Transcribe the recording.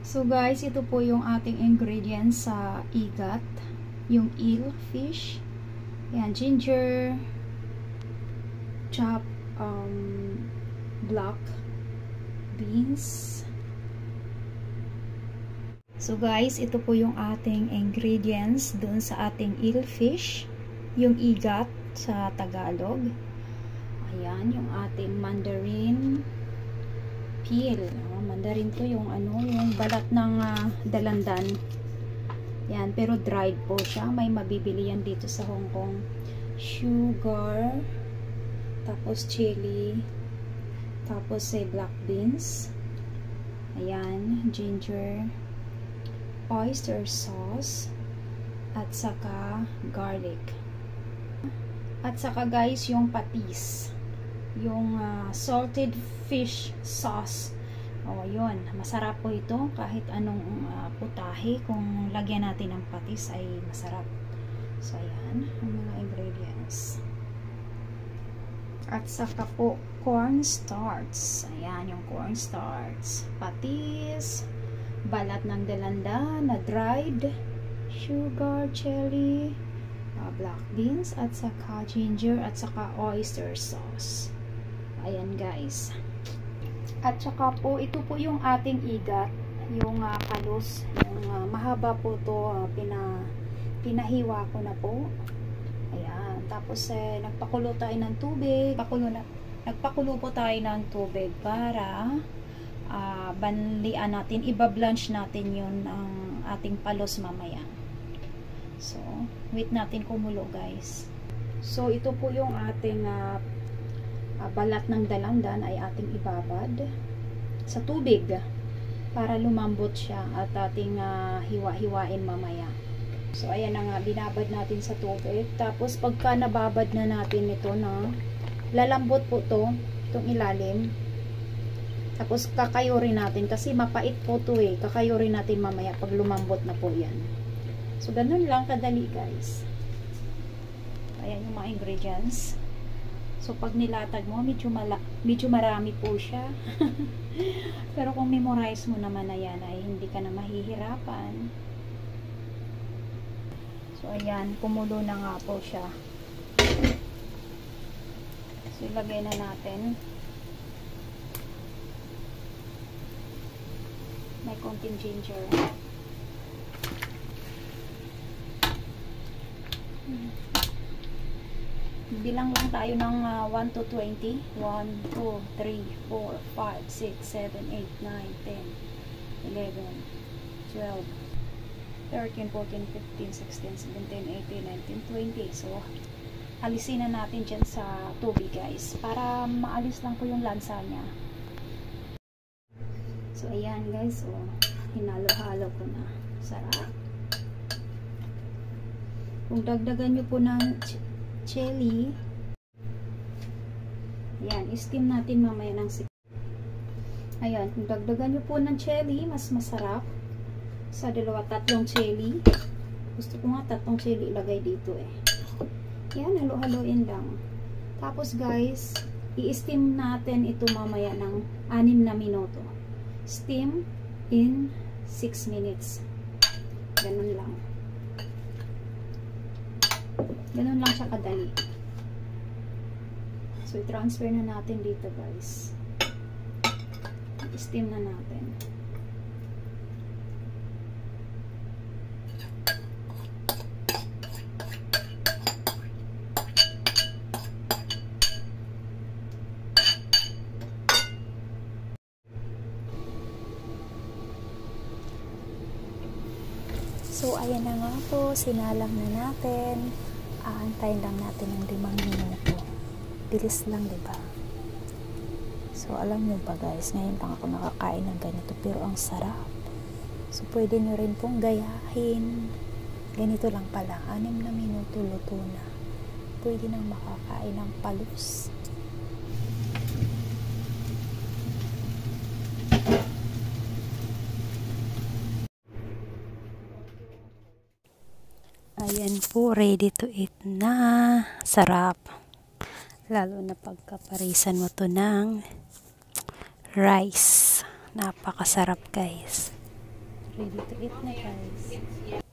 So guys, ito po yung ating ingredients sa igat. Yung eel fish. Yan, ginger, chopped black beans. So guys, ito po yung ating ingredients dun sa ating eel fish. Yung igat sa Tagalog. Ayan, yung ating mandarin peel. Mandarin to yung yung balat ng dalandan. Yan, pero dried po siya. May mabibili yan dito sa Hong Kong. Sugar, tapos chili, tapos black beans. Ayan, ginger, oyster sauce, at saka garlic. At saka guys, yung patis. Yung salted fish sauce. Yun. Masarap po ito. Kahit anong putahe, kung lagyan natin ng patis ay masarap. So, ayan. Ang mga ingredients. At saka po, cornstarch. Ayan, yung cornstarch. Patis. Balat ng dalanda na dried. Sugar, chili, black beans, at saka ginger, at saka oyster sauce. Ayan guys. At saka po, ito po yung ating igat, yung kalos, yung mahaba po to, pinahiwa ko na po. Ayan, tapos nagpakulo tayo ng tubig, nagpakulo po tayo ng tubig para banlian natin, ibablanch natin yun ang ating palos mamaya. So, wait natin kumulo guys. So, ito po yung ating balat ng dalandan ay ating ibabad sa tubig para lumambot siya at ating hiwa-hiwain mamaya. So, ayan na nga, binabad natin sa tubig. Tapos, pagka nababad na natin ito na, lalambot po to, itong ilalim. Tapos, kakayurin natin kasi mapait po to kakayurin natin mamaya pag lumambot na po yan. So, ganun lang kadali guys. Ayan yung mga ingredients. So, pag nilatag mo, medyo marami po siya. Pero kung memorize mo naman na yan, ay hindi ka na mahihirapan. So, ayan. Kumulo na nga po siya. So, ilagay na natin. May konting ginger. Bilang lang tayo ng 1 to 20. 1, 2, 3, 4, 5, 6, 7, 8, 9, 10, 11, 12, 13, 14, 15, 16, 17, 18, 19, 20. So, alisin na natin dyan sa tubig guys. Para maalis lang po yung lansa niya. So, ayan guys. So, hinalo-halo ko na. Sarap. Kung dagdagan nyo po ng chili, ayan, steam natin mamaya ng ayan, kung dagdagan nyo po ng chili, mas masarap sa 2-3 chili. Gusto ko nga 3 chili ilagay dito ayan, halo-haloin lang. Tapos guys, i-steam natin ito mamaya ng 6 na minuto. Steam in 6 minutes. Ganun lang. Ganun lang siya kadali. So, i-transfer na natin dito guys. I-steam na natin. So, ayan na nga po. Sinalang na natin. Aantayin lang natin ng 5 minuto. Bilis lang, diba? So, alam nyo ba guys, ngayon lang ako nakakain ng ganito, pero ang sarap. So, pwede nyo rin pong gayahin. Ganito lang pala, 6 na minuto, luto na. Pwede nang makakain ng palos. Ayan po, ready to eat na. Sarap. Lalo na pagkaparisan mo to ng rice. Napakasarap guys. Ready to eat na guys.